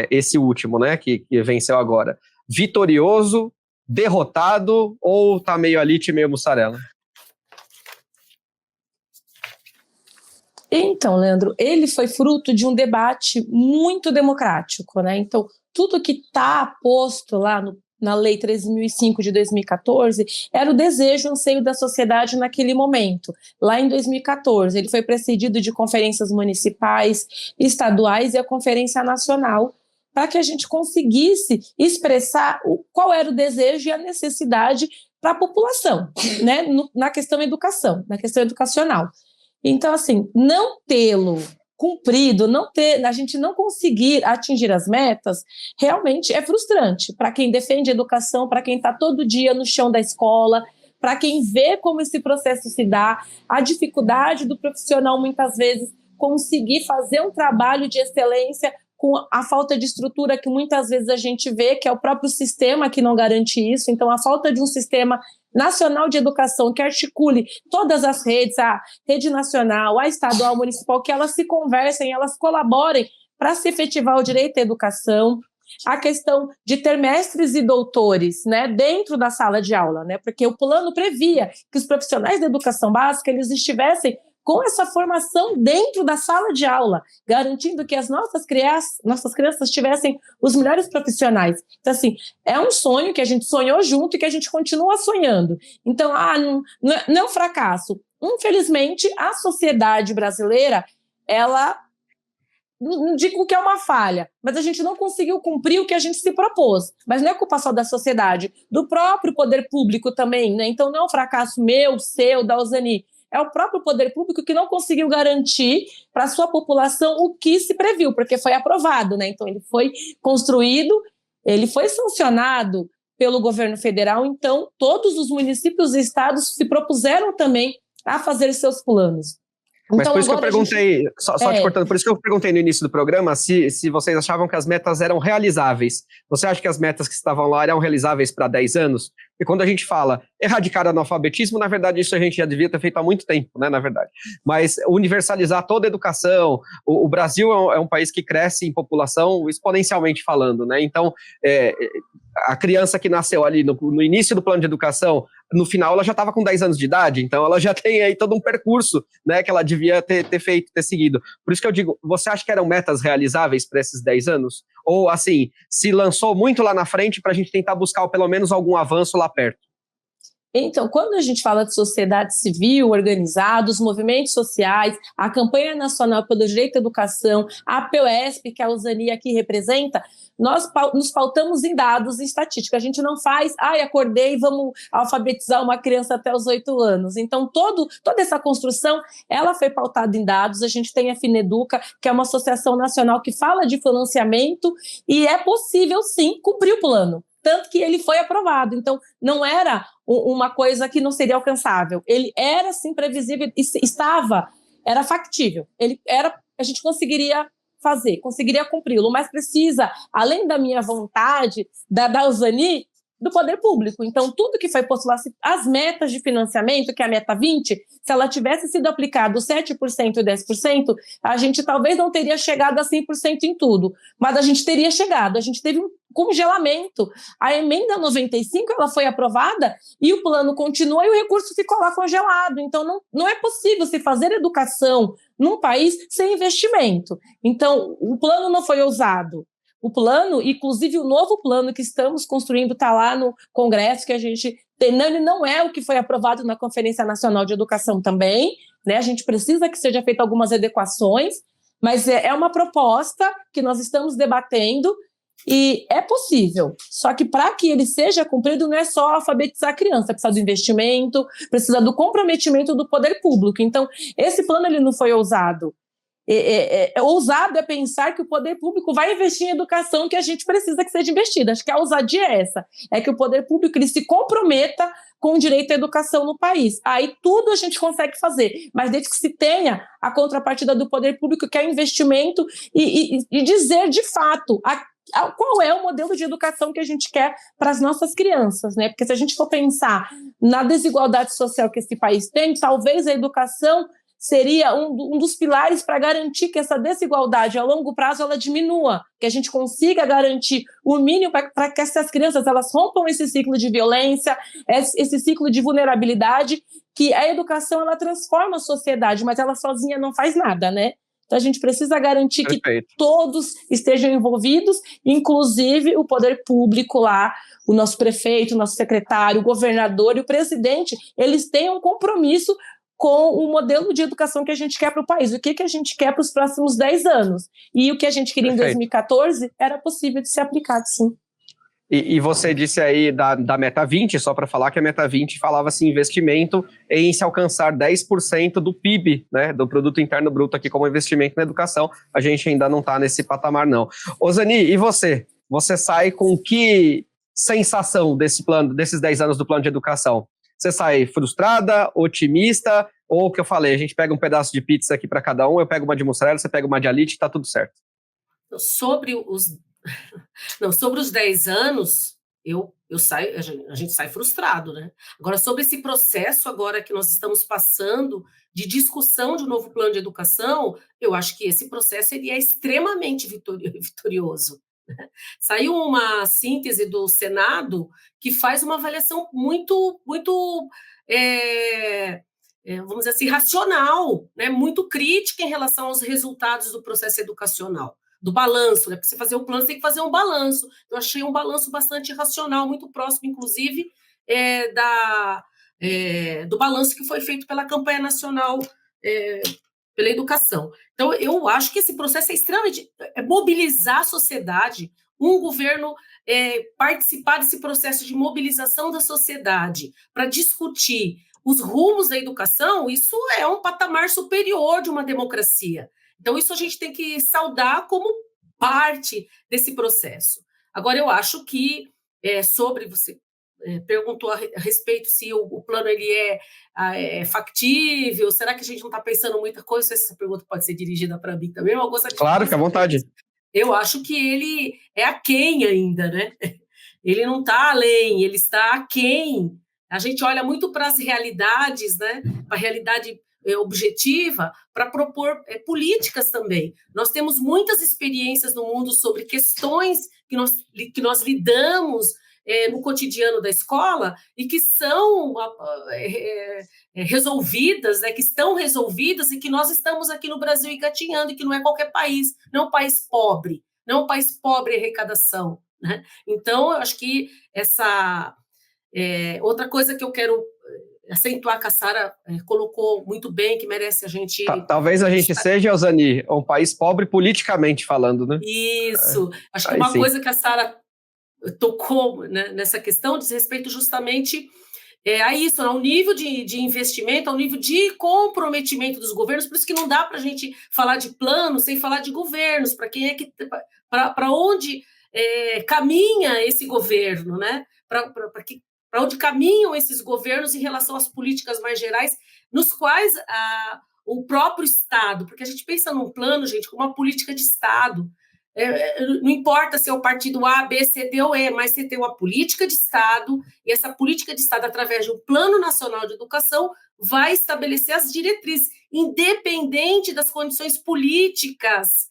esse último, né, que venceu agora, vitorioso, derrotado, ou tá meio alite, meio mussarela? Então, Leandro, ele foi fruto de um debate muito democrático, né? Então, tudo que está posto lá na Lei 13.005 de 2014 era o desejo, o anseio da sociedade naquele momento. Lá em 2014, ele foi precedido de conferências municipais, estaduais e a Conferência Nacional, para que a gente conseguisse expressar qual era o desejo e a necessidade para a população, né? Na questão educação, na questão educacional. Então, assim, não tê-lo cumprido, a gente não conseguir atingir as metas, realmente é frustrante para quem defende a educação, para quem está todo dia no chão da escola, para quem vê como esse processo se dá, a dificuldade do profissional, muitas vezes, conseguir fazer um trabalho de excelência com a falta de estrutura que muitas vezes a gente vê, que é o próprio sistema que não garante isso. Então, a falta de um sistema nacional de educação que articule todas as redes, a rede nacional, a estadual, a municipal, que elas se conversem, elas colaborem para se efetivar o direito à educação. A questão de ter mestres e doutores, né, dentro da sala de aula, né, porque o plano previa que os profissionais da educação básica eles estivessem com essa formação dentro da sala de aula, garantindo que as nossas crianças tivessem os melhores profissionais. Então, assim, é um sonho que a gente sonhou junto e que a gente continua sonhando. Então, não é um fracasso. Infelizmente, a sociedade brasileira, ela, não digo que é uma falha, mas a gente não conseguiu cumprir o que a gente se propôs. Mas não é culpa só da sociedade, do próprio poder público também, né? Então, não é um fracasso meu, seu, da Ozani. É o próprio poder público que não conseguiu garantir para a sua população o que se previu, porque foi aprovado, né? Então, ele foi construído, ele foi sancionado pelo governo federal, então todos os municípios e estados se propuseram também a fazer seus planos. Mas então, por isso que eu perguntei, só te cortando, por isso que eu perguntei no início do programa se vocês achavam que as metas eram realizáveis. Você acha que as metas que estavam lá eram realizáveis para 10 anos? E quando a gente fala erradicar o analfabetismo, na verdade isso a gente já devia ter feito há muito tempo, né, na verdade. Mas universalizar toda a educação, o Brasil é um país que cresce em população exponencialmente falando, né? Então, a criança que nasceu ali no início do plano de educação, no final ela já estava com 10 anos de idade, então ela já tem aí todo um percurso, né, que ela devia ter feito, ter seguido. Por isso que eu digo, você acha que eram metas realizáveis para esses 10 anos? Ou, assim, se lançou muito lá na frente para a gente tentar buscar pelo menos algum avanço lá perto? Então, quando a gente fala de sociedade civil organizada, os movimentos sociais, a Campanha Nacional pelo Direito à Educação, a POSP, que a Ozani aqui representa, nós nos pautamos em dados e estatística. A gente não faz, acordei, vamos alfabetizar uma criança até os 8 anos. Então, toda essa construção, ela foi pautada em dados. A gente tem a Fineduca, que é uma associação nacional que fala de financiamento, e é possível, sim, cumprir o plano. Tanto que ele foi aprovado. Então, não era uma coisa que não seria alcançável. Ele era, sim, previsível, era factível. A gente conseguiria fazer, conseguiria cumpri-lo, mas precisa, além da minha vontade, da Ozani, do poder público. Então, tudo que foi posto lá, as metas de financiamento, que é a meta 20, se ela tivesse sido aplicado 7% e 10%, a gente talvez não teria chegado a 100% em tudo, mas a gente teria chegado. A gente teve um congelamento. A emenda 95, ela foi aprovada e o plano continua e o recurso ficou lá congelado. Então, não é possível se fazer educação num país sem investimento. Então, o plano não foi ousado. o plano, inclusive o novo plano que estamos construindo está lá no Congresso, que a gente tem, ele não é o que foi aprovado na Conferência Nacional de Educação também, né? A gente precisa que seja feita algumas adequações, mas é uma proposta que nós estamos debatendo e é possível. Só que para que ele seja cumprido, não é só alfabetizar a criança, precisa do investimento, precisa do comprometimento do poder público. Então, esse plano ele não foi ousado. Ousado é pensar que o poder público vai investir em educação que a gente precisa que seja investida. Acho que a ousadia é essa, é que o poder público ele se comprometa com o direito à educação no país. Aí tudo a gente consegue fazer, mas desde que se tenha a contrapartida do poder público, que é o investimento e dizer de fato qual é o modelo de educação que a gente quer para as nossas crianças, né? Porque se a gente for pensar na desigualdade social que esse país tem, talvez a educação seria um dos pilares para garantir que essa desigualdade a longo prazo ela diminua, que a gente consiga garantir o mínimo para que essas crianças elas rompam esse ciclo de violência, esse ciclo de vulnerabilidade, que a educação ela transforma a sociedade, mas ela sozinha não faz nada, né? Então a gente precisa garantir que todos estejam envolvidos, inclusive o poder público lá, o nosso prefeito, o nosso secretário, o governador e o presidente, eles tenham um compromisso com o modelo de educação que a gente quer para o país, o que a gente quer para os próximos 10 anos. E o que a gente queria em 2014 era possível de ser aplicado, sim. E você disse aí da Meta 20, só para falar que a Meta 20 falava-se investimento em se alcançar 10% do PIB, né, do Produto Interno Bruto aqui como investimento na educação. A gente ainda não está nesse patamar, não. Ô Zani, e você? Você sai com que sensação desse plano, desses 10 anos do plano de educação? Você sai frustrada, otimista, ou o que eu falei, a gente pega um pedaço de pizza aqui para cada um, eu pego uma de mussarela, você pega uma de alite, tá tudo certo. Sobre os 10 anos, a gente sai frustrado, né? Agora, sobre esse processo agora que nós estamos passando de discussão de um novo plano de educação, eu acho que esse processo ele é extremamente vitorioso. Saiu uma síntese do Senado que faz uma avaliação muito, muito vamos dizer assim, racional, né? Muito crítica em relação aos resultados do processo educacional, do balanço, né? Para você fazer o plano, você tem que fazer um balanço. Eu achei um balanço bastante racional, muito próximo, inclusive, do balanço que foi feito pela campanha nacional pela educação. Então, eu acho que esse processo é extremamente mobilizar a sociedade, um governo participar desse processo de mobilização da sociedade para discutir os rumos da educação, isso é um patamar superior de uma democracia. Então, isso a gente tem que saudar como parte desse processo. Agora, eu acho que você perguntou a respeito se o plano ele é factível, será que a gente não está pensando muita coisa? Essa pergunta pode ser dirigida para mim também. Claro, fica à vontade. Eu acho que ele é aquém ainda, né? Ele não está além, ele está aquém. A gente olha muito para as realidades, né? Para a realidade objetiva, para propor políticas também. Nós temos muitas experiências no mundo sobre questões que nós lidamos no cotidiano da escola e que são resolvidas, né, que estão resolvidas e que nós estamos aqui no Brasil engatinhando, e que não é qualquer país, não é um país pobre, não é um país pobre em arrecadação, né? Então, eu acho que essa... outra coisa que eu quero acentuar que a Sara colocou muito bem, que merece a gente... Talvez a gente seja, Zani, um país pobre politicamente falando, né? Isso. Acho que uma coisa que a Sara tocou, né, nessa questão diz respeito justamente a isso, ao nível de investimento, ao nível de comprometimento dos governos. Por isso que não dá para a gente falar de plano sem falar de governos, para onde caminha esse governo, né? Para onde caminham esses governos em relação às políticas mais gerais, nos quais o próprio Estado, porque a gente pensa num plano, gente, como uma política de Estado. Não importa se é o partido A, B, C, D ou E, mas você tem uma política de Estado, e essa política de Estado, através de um Plano Nacional de Educação, vai estabelecer as diretrizes, independente das condições políticas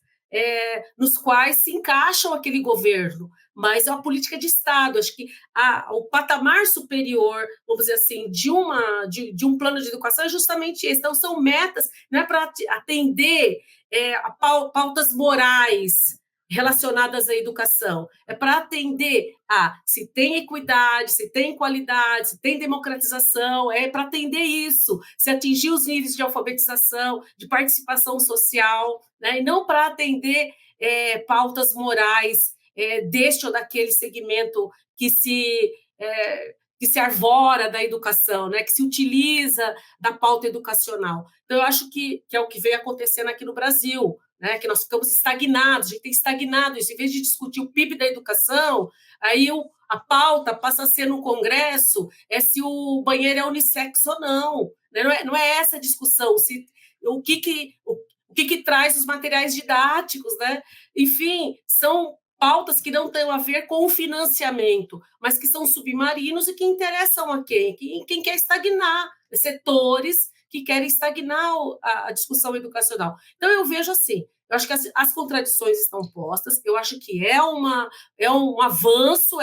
nos quais se encaixam aquele governo, mas é uma política de Estado. Acho que o patamar superior, vamos dizer assim, de um plano de educação é justamente esse. Então, são metas, não é para atender a pautas morais, relacionadas à educação. É para atender a se tem equidade, se tem qualidade, se tem democratização, é para atender isso, se atingir os níveis de alfabetização, de participação social, né? E não para atender pautas morais deste ou daquele segmento que se arvora da educação, né? Que se utiliza da pauta educacional. Então, eu acho que é o que vem acontecendo aqui no Brasil, né, que nós ficamos estagnados, a gente tem estagnado isso. Em vez de discutir o PIB da educação, aí a pauta passa a ser no Congresso se o banheiro é unissex ou não. Né? Não é essa a discussão, o que traz os materiais didáticos, né? Enfim, são pautas que não têm a ver com o financiamento, mas que são submarinos e que interessam a quem? Quem quer estagnar, setores que querem estagnar a discussão educacional. Então, eu vejo assim, eu acho que as contradições estão postas, eu acho que é um avanço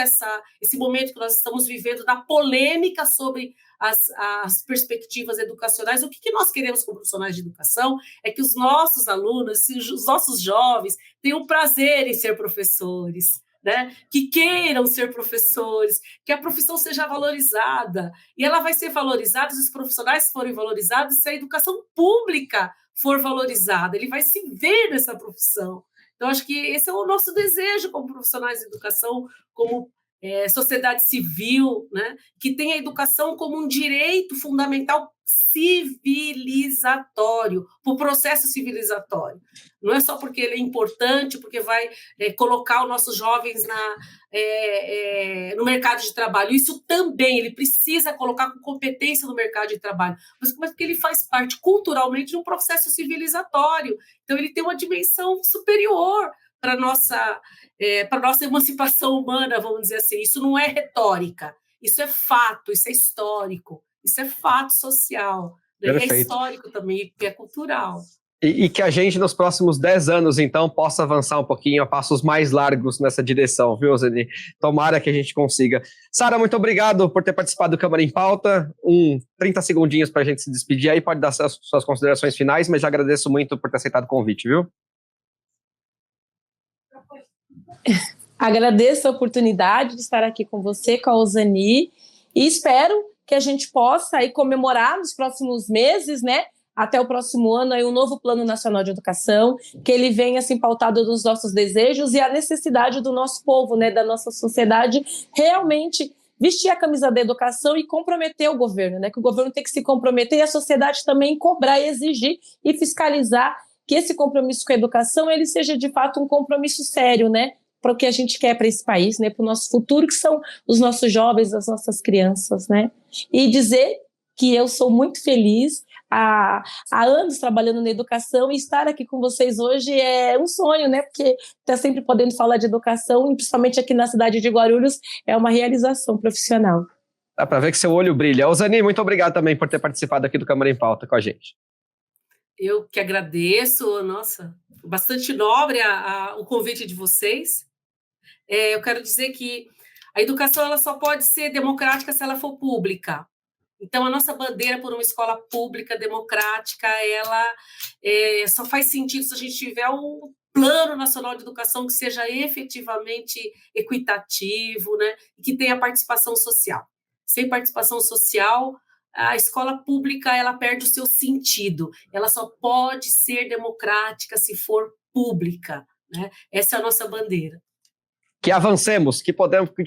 esse momento que nós estamos vivendo da polêmica sobre as perspectivas educacionais. O que nós queremos como profissionais de educação é que os nossos alunos, os nossos jovens, tenham prazer em ser professores, né? Que queiram ser professores, que a profissão seja valorizada. E ela vai ser valorizada se os profissionais forem valorizados, se a educação pública for valorizada. Ele vai se ver nessa profissão. Então, acho que esse é o nosso desejo como profissionais de educação, como sociedade civil, né? Que tem a educação como um direito fundamental civilizatório, para o processo civilizatório. Não é só porque ele é importante, porque vai colocar os nossos jovens no mercado de trabalho. Isso também, ele precisa colocar com competência no mercado de trabalho, mas porque ele faz parte culturalmente de um processo civilizatório. Então, ele tem uma dimensão superior para a nossa emancipação humana, vamos dizer assim. Isso não é retórica, isso é fato, isso é histórico. Isso é fato social, né? É histórico também, que é cultural. E que a gente, nos próximos 10 anos, então, possa avançar um pouquinho a passos mais largos nessa direção, viu, Zeni? Tomara que a gente consiga. Sara, muito obrigado por ter participado do Câmara em Pauta. 30 segundinhos para a gente se despedir aí, pode dar suas considerações finais, mas já agradeço muito por ter aceitado o convite, viu? Agradeço a oportunidade de estar aqui com você, com a Ozani, e espero que a gente possa aí comemorar nos próximos meses, né, até o próximo ano, aí um novo Plano Nacional de Educação, que ele venha assim pautado nos nossos desejos e a necessidade do nosso povo, né, da nossa sociedade, realmente vestir a camisa da educação e comprometer o governo, né, que o governo tem que se comprometer e a sociedade também cobrar, exigir e fiscalizar que esse compromisso com a educação ele seja de fato um compromisso sério, né, para o que a gente quer para esse país, né, para o nosso futuro, que são os nossos jovens, as nossas crianças, né? E dizer que eu sou muito feliz há anos trabalhando na educação e estar aqui com vocês hoje é um sonho, né? Porque estar sempre podendo falar de educação, e principalmente aqui na cidade de Guarulhos, é uma realização profissional. Dá para ver que seu olho brilha. Ozani, muito obrigado também por ter participado aqui do Câmara em Pauta com a gente. Eu que agradeço, nossa, bastante nobre o convite de vocês. Eu quero dizer que a educação ela só pode ser democrática se ela for pública. Então, a nossa bandeira por uma escola pública, democrática, ela só faz sentido se a gente tiver um Plano Nacional de Educação que seja efetivamente equitativo, né, e que tenha participação social. Sem participação social, a escola pública ela perde o seu sentido. Ela só pode ser democrática se for pública, né? Essa é a nossa bandeira. Que avancemos, que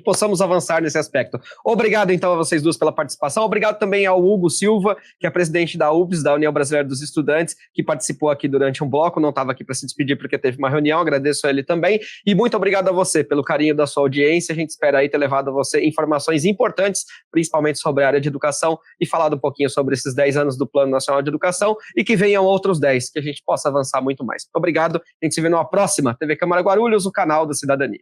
possamos avançar nesse aspecto. Obrigado, então, a vocês duas pela participação. Obrigado também ao Hugo Silva, que é presidente da UBS, da União Brasileira dos Estudantes, que participou aqui durante um bloco, não estava aqui para se despedir porque teve uma reunião, agradeço a ele também. E muito obrigado a você pelo carinho da sua audiência. A gente espera aí ter levado a você informações importantes, principalmente sobre a área de educação, e falado um pouquinho sobre esses 10 anos do Plano Nacional de Educação, e que venham outros 10, que a gente possa avançar muito mais. Obrigado, a gente se vê numa próxima TV Câmara Guarulhos, o canal da Cidadania.